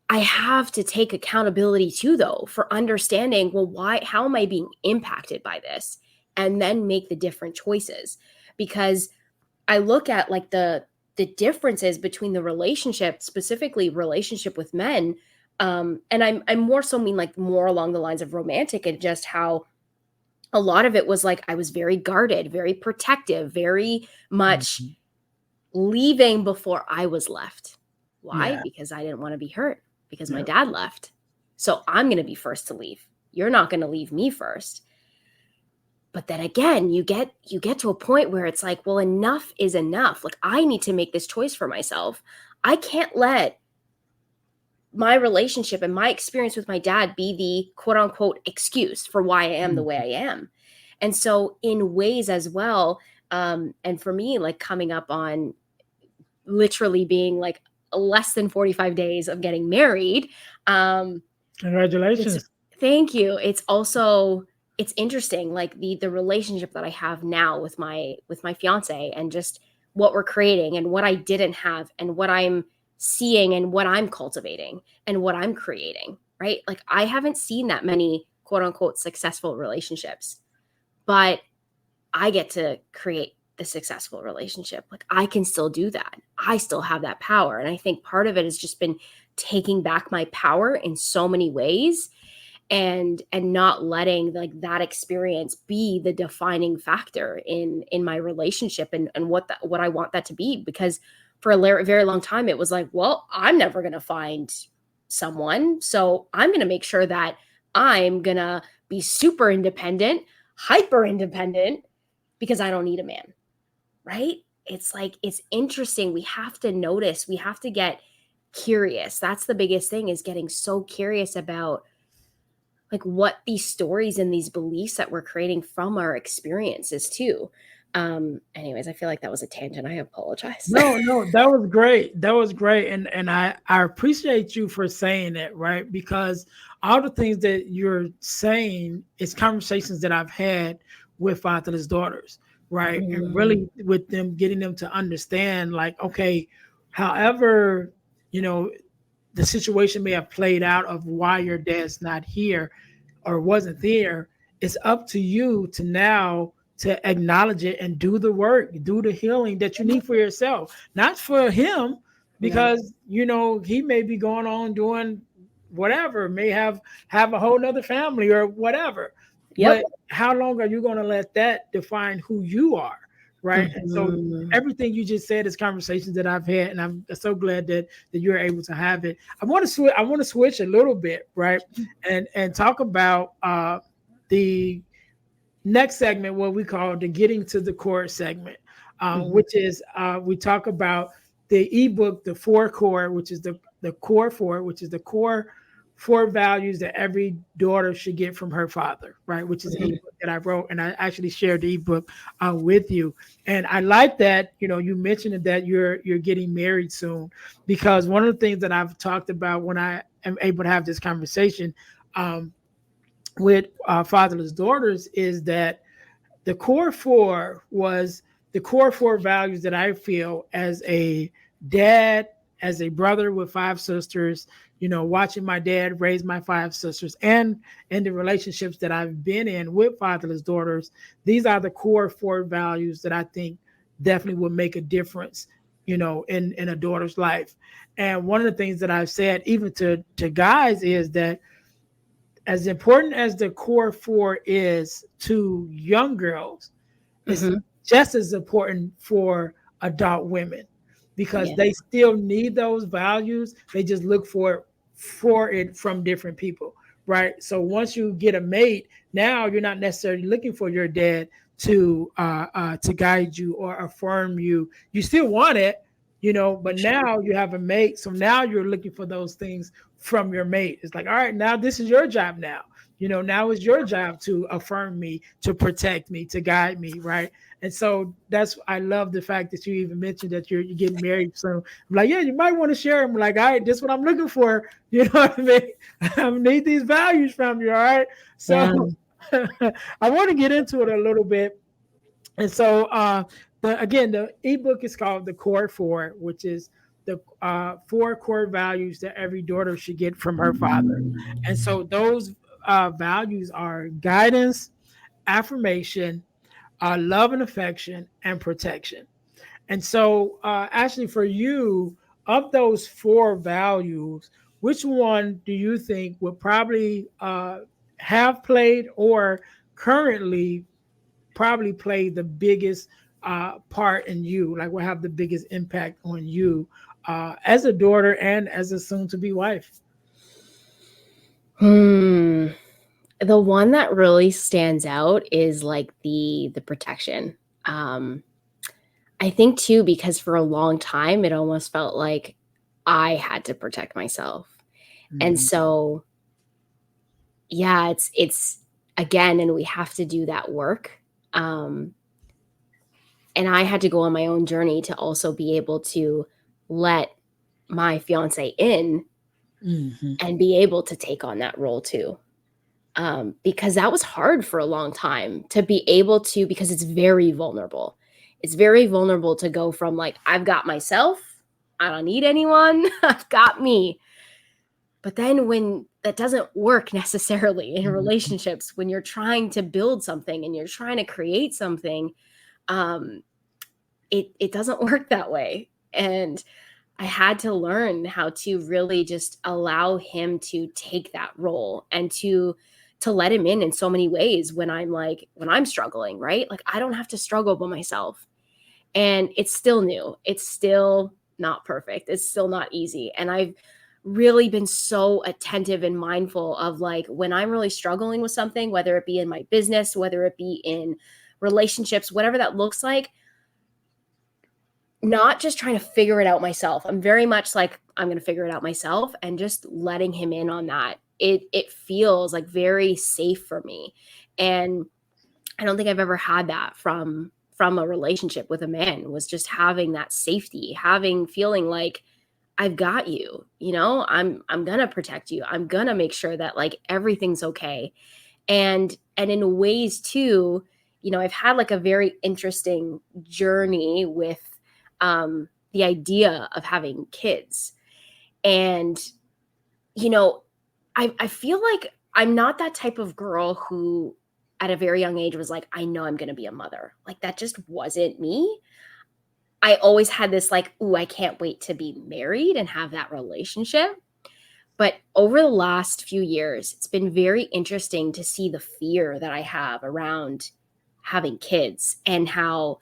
I have to take accountability too, though, for understanding, well, how am I being impacted by this? And then make the different choices. Because I look at like the differences between the relationship, specifically relationship with men. And I'm more so mean like more along the lines of romantic, and just how a lot of it was like, I was very guarded, very protective, very much leaving before I was left. Why? Yeah. Because I didn't want to be hurt, because my dad left. So I'm going to be first to leave. You're not going to leave me first. But then again, you get to a point where it's like, well, enough is enough. Like, I need to make this choice for myself. I can't let my relationship and my experience with my dad be the quote unquote excuse for why I am the way I am. And so in ways as well, and for me, like coming up on literally being like less than 45 days of getting married. Congratulations. Thank you. It's interesting, like the relationship that I have now with my fiance, and just what we're creating and what I didn't have and what I'm seeing and what I'm cultivating and what I'm creating, right? Like, I haven't seen that many quote unquote successful relationships, but I get to create the successful relationship. Like, I can still do that. I still have that power. And I think part of it has just been taking back my power in so many ways, and not letting like that experience be the defining factor in my relationship and what I want that to be. Because for a very long time, it was like, well, I'm never going to find someone. So I'm going to make sure that I'm going to be super independent, hyper independent, because I don't need a man. Right? It's like, it's interesting. We have to notice, we have to get curious. That's the biggest thing, is getting so curious about like what these stories and these beliefs that we're creating from our experiences too. Anyways, I feel like that was a tangent. I apologize. No, that was great. That was great. And I appreciate you for saying that, right? Because all the things that you're saying is conversations that I've had with fatherless daughters, right? And really with them, getting them to understand like, okay, however, the situation may have played out of why your dad's not here or wasn't there, it's up to you to now to acknowledge it and do the work, do the healing that you need for yourself, not for him, because he may be going on doing whatever, may have a whole nother family or whatever. Yep. But how long are you going to let that define who you are? Right. And so everything you just said is conversations that I've had, and I'm so glad that you're able to have it. I want to switch a little bit, right, and talk about the next segment, what we call the getting to the core segment, which is we talk about the ebook, the four core, which is the core four, which is the core four values that every daughter should get from her father, right? Which is the ebook that I wrote, and I actually shared the ebook with you. And I like that, you mentioned that you're getting married soon, because one of the things that I've talked about when I am able to have this conversation with fatherless daughters is that the core four values that I feel as a dad, as a brother with 5 sisters, watching my dad raise my 5 sisters, and in the relationships that I've been in with fatherless daughters. These are the core 4 values that I think definitely will make a difference, in a daughter's life. And one of the things that I've said, even to guys, is that as important as the core 4 is to young girls, it's just as important for adult women, because they still need those values. They just look for it from different people, right? So once you get a mate, now you're not necessarily looking for your dad to guide you or affirm you. You still want it, but now you have a mate. So now you're looking for those things from your mate. It's like, all right, now this is your job now. Now it's your job to affirm me, to protect me, to guide me, right? And so I love the fact that you even mentioned that you're getting married. So I'm like, yeah, you might want to share them. Like, all right, this is what I'm looking for. You know what I mean? I need these values from you, all right? So I want to get into it a little bit. And so the ebook is called The Core 4, which is the 4 core values that every daughter should get from her father. And so those values are guidance, affirmation, love and affection, and protection. And so actually, for you, of those 4 values, which one do you think would probably have played or currently probably play the biggest part in you, like will have the biggest impact on you as a daughter and as a soon-to-be wife? The one that really stands out is like the protection. I think too, because for a long time, it almost felt like I had to protect myself. And so, yeah, it's again, and we have to do that work. And I had to go on my own journey to also be able to let my fiance in and be able to take on that role too. Because that was hard for a long time to be able to, because it's very vulnerable. It's very vulnerable to go from like, I've got myself, I don't need anyone, I've got me. But then when that doesn't work necessarily in relationships, when you're trying to build something and you're trying to create something, it doesn't work that way. And I had to learn how to really just allow him to take that role and to let him in so many ways when I'm struggling, right? Like I don't have to struggle by myself. And it's still new. It's still not perfect. It's still not easy. And I've really been so attentive and mindful of like when I'm really struggling with something, whether it be in my business, whether it be in relationships, whatever that looks like, not just trying to figure it out myself. I'm very much like, I'm going to figure it out myself, and just letting him in on that. It feels like very safe for me. And I don't think I've ever had that from a relationship with a man, was just having that safety, feeling like I've got you, I'm going to protect you. I'm going to make sure that like everything's okay. And in ways too, I've had like a very interesting journey with the idea of having kids. And, I feel like I'm not that type of girl who at a very young age was like, I know I'm going to be a mother. Like that just wasn't me. I always had this like, ooh, I can't wait to be married and have that relationship. But over the last few years, it's been very interesting to see the fear that I have around having kids, and how,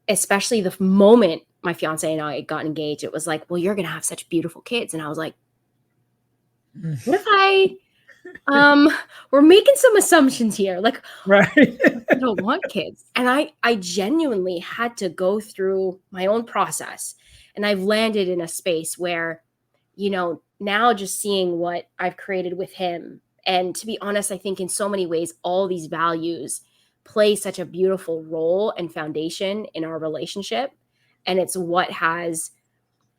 especially the moment my fiance and I got engaged, it was like, well, you're going to have such beautiful kids. And I was like, what if we're making some assumptions here. Like, Right. I don't want kids. And I genuinely had to go through my own process. And I've landed in a space where, now just seeing what I've created with him. And to be honest, I think in so many ways, all these values play such a beautiful role and foundation in our relationship. And it's what has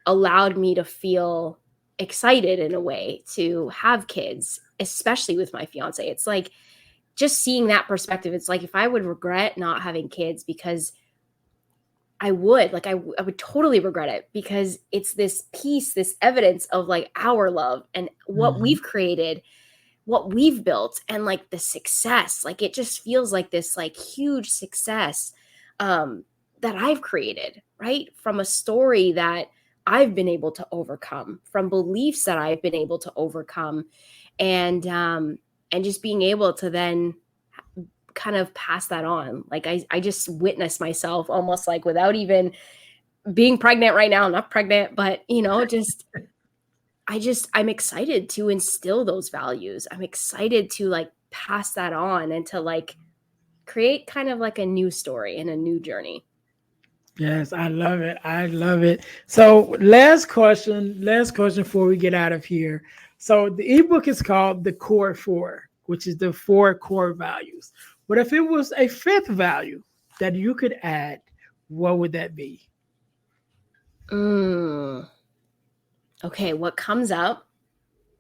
allowed me to feel excited in a way to have kids, especially with my fiance. It's like, just seeing that perspective, it's like, if I would regret not having kids, because I would totally regret it, because it's this piece, this evidence of like our love and what we've created, what we've built, and like the success. Like, it just feels like this like huge success that I've created, right? From a story that I've been able to overcome, from beliefs that I've been able to overcome, and just being able to then kind of pass that on. Like, I just witnessed myself almost like, without even being pregnant right now. I'm not pregnant, but I'm excited to instill those values. I'm excited to like pass that on and to like create kind of like a new story and a new journey. Yes, I love it. I love it. So last question before we get out of here. So the ebook is called The Core Four, which is the 4 core values. But if it was a 5th value that you could add, what would that be? Okay, what comes up,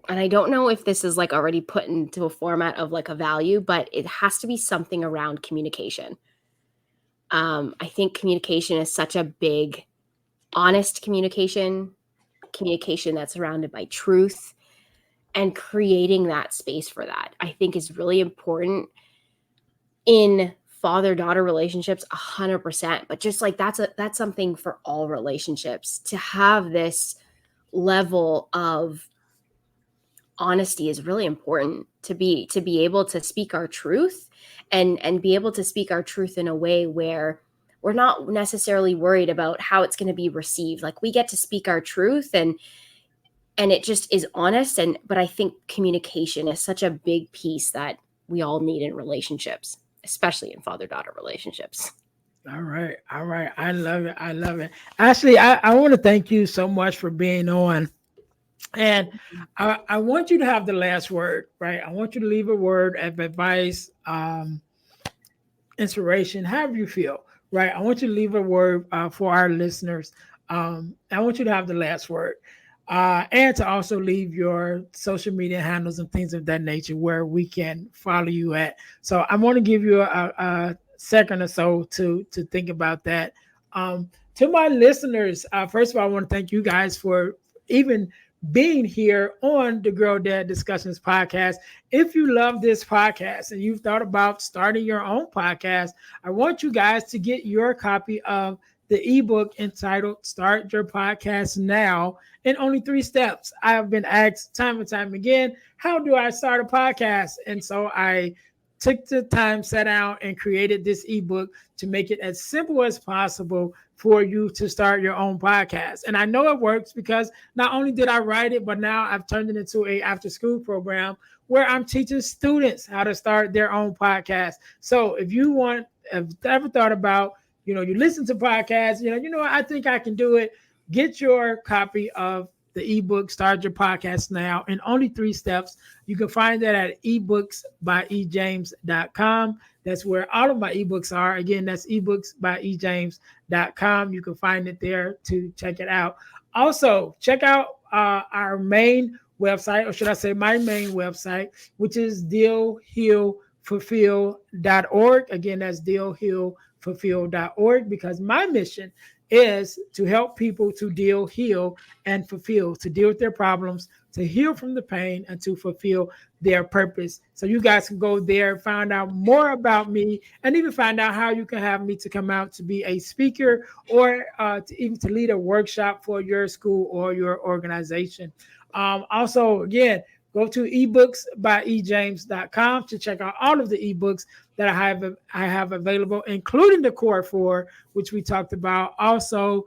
and I don't know if this is like already put into a format of like a value, but it has to be something around communication. I think communication is such a big, honest communication that's surrounded by truth, and creating that space for that, I think, is really important in father-daughter relationships, 100%. But just like that's something for all relationships, to have this level of honesty is really important, to be able to speak our truth, and be able to speak our truth in a way where we're not necessarily worried about how it's going to be received. Like, we get to speak our truth, and it just is honest. But I think communication is such a big piece that we all need in relationships, especially in father-daughter relationships. All right. I love it. Ashley, I want to thank you so much for being on. And I want you to have the last word, right? I want you to leave a word of advice, inspiration, however you feel, right? I want you to leave a word for our listeners. I want you to have the last word, and to also leave your social media handles and things of that nature where we can follow you at. So I want to give you a second or so to think about that. To my listeners, first of all, I want to thank you guys for even being here on the Girl Dad Discussions podcast. If you love this podcast and you've thought about starting your own podcast, I want you guys to get your copy of the ebook entitled Start Your Podcast Now in Only 3 Steps. I have been asked time and time again, how do I start a podcast? And so I took the time, sat down, and created this ebook to make it as simple as possible for you to start your own podcast. And I know it works because not only did I write it, but now I've turned it into a after-school program where I'm teaching students how to start their own podcast. So if you have ever thought about, you listen to podcasts, I think I can do it. Get your copy of the ebook, Start Your Podcast Now in Only 3 Steps. You can find that at ebooksbyejames.com. That's where all of my ebooks are. Again, that's ebooksbyejames.com. You can find it there to check it out. Also, check out our main website, or should I say my main website, which is dealhealfulfill.org. Again, that's dealhealfulfill.org, because my mission is to help people to deal, heal, and fulfill, to deal with their problems, to heal from the pain and to fulfill their purpose. So you guys can go there, find out more about me, and even find out how you can have me to come out to be a speaker or to lead a workshop for your school or your organization. Also, again, go to ebooksbyejames.com to check out all of the ebooks that I have available, including the Core 4, which we talked about. Also,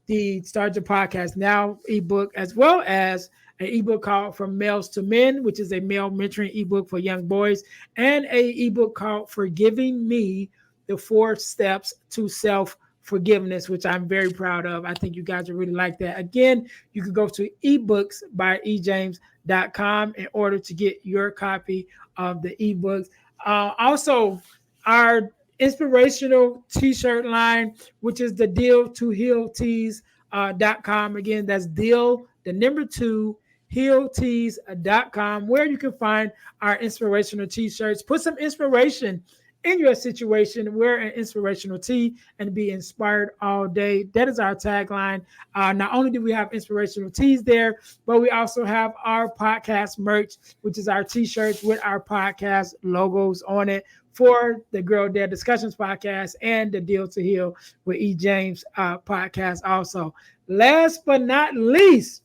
the Start Your Podcast Now ebook, as well as an ebook called From Males to Men, which is a male mentoring ebook for young boys, and an ebook called Forgiving Me, the 4 Steps to Self-Forgiveness, which I'm very proud of. I think you guys will really like that. Again, you can go to ebooksbyejames.com in order to get your copy of the ebooks. Also, our inspirational t-shirt line, which is the Deal to Heal tees.com. Again, that's deal, the number 2, healtees.com, where you can find our inspirational t-shirts. Put some inspiration in your situation, wear an inspirational tee and be inspired all day. That is our tagline. Not only do we have inspirational tees there, but we also have our podcast merch, which is our t-shirts with our podcast logos on it for the Girl Dad Discussions podcast and the Deal to Heal with E. James podcast also. Last but not least,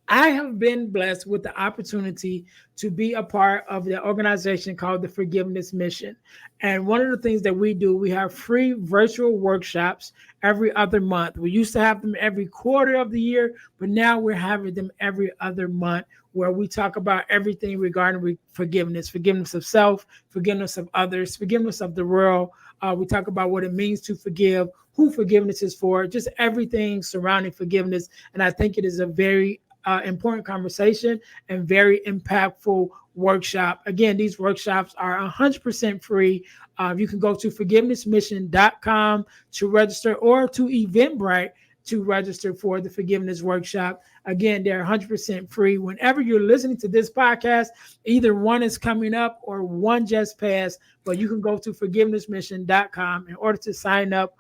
I have been blessed with the opportunity to be a part of the organization called the Forgiveness Mission. And one of the things that we do, we have free virtual workshops every other month. We used to have them every quarter of the year, but now we're having them every other month, where we talk about everything regarding forgiveness of self, forgiveness of others, forgiveness of the world. We talk about what it means to forgive, who forgiveness is for, just everything surrounding forgiveness. And I think it is a very important conversation and very impactful workshop. Again, these workshops are 100% free. You can go to forgivenessmission.com to register, or to Eventbrite to register for the forgiveness workshop. Again, they're 100% free. Whenever you're listening to this podcast, either one is coming up or one just passed, but you can go to forgivenessmission.com in order to sign up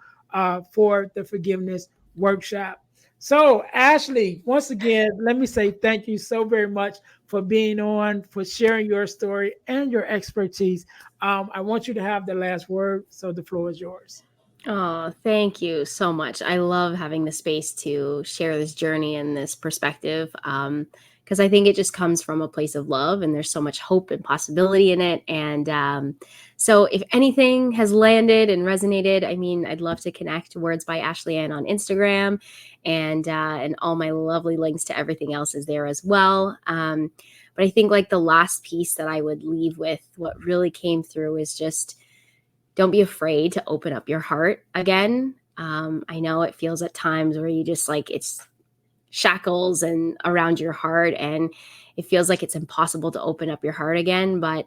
for the forgiveness workshop. So, Ashley, once again, let me say thank you so very much for being on, for sharing your story and your expertise. I want you to have the last word, so the floor is yours. Oh, thank you so much. I love having the space to share this journey and this perspective, because I think it just comes from a place of love, and there's so much hope and possibility in it. And so if anything has landed and resonated, I mean, I'd love to connect. Words by Ashley Ann on Instagram, and all my lovely links to everything else is there as well. But I think like the last piece that I would leave with, what really came through, is just don't be afraid to open up your heart again. I know it feels at times where you just like, it's shackles and around your heart, and it feels like it's impossible to open up your heart again. But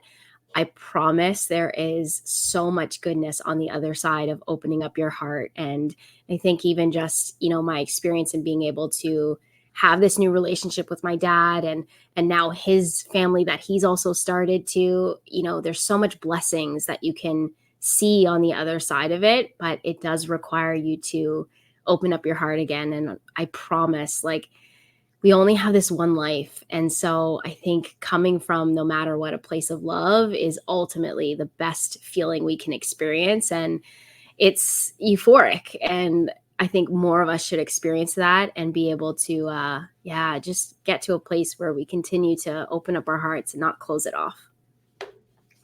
I promise there is so much goodness on the other side of opening up your heart. And I think even just, my experience in being able to have this new relationship with my dad, and now his family that he's also started to, there's so much blessings that you can see on the other side of it, but it does require you to open up your heart again. And I promise, like, we only have this one life. And so I think coming from, no matter what, a place of love is ultimately the best feeling we can experience. And it's euphoric. And I think more of us should experience that and be able to, just get to a place where we continue to open up our hearts and not close it off.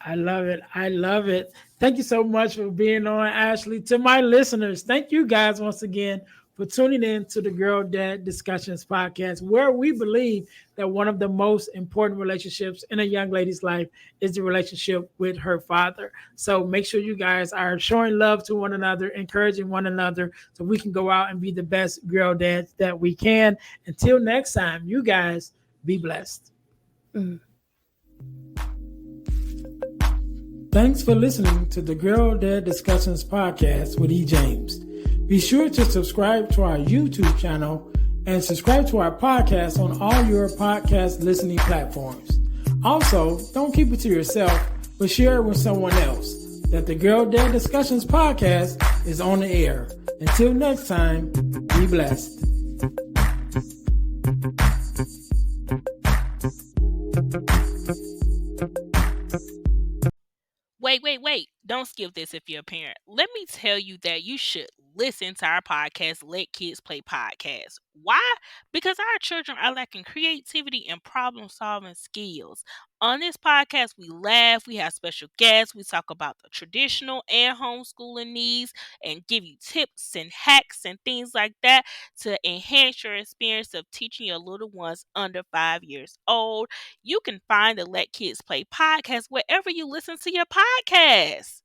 I love it. I love it. Thank you so much for being on, Ashley. To my listeners, thank you guys once again for tuning in to the Girl Dad Discussions podcast, where we believe that one of the most important relationships in a young lady's life is the relationship with her father. So make sure you guys are showing love to one another, encouraging one another, so we can go out and be the best girl dads that we can. Until next time, you guys be blessed. Mm. Thanks for listening to the Girl Dad Discussions podcast with E. James. Be sure to subscribe to our YouTube channel and subscribe to our podcast on all your podcast listening platforms. Also, don't keep it to yourself, but share it with someone else. That the Girl Dad Discussions podcast is on the air. Until next time, be blessed. Wait. Don't skip this if you're a parent. Let me tell you that you should listen to our podcast, Let Kids Play Podcast. Why? Because our children are lacking creativity and problem solving skills. On this podcast, we laugh, we have special guests, we talk about the traditional and homeschooling needs, and give you tips and hacks and things like that to enhance your experience of teaching your little ones under 5 years old. You can find the Let Kids Play podcast wherever you listen to your podcasts.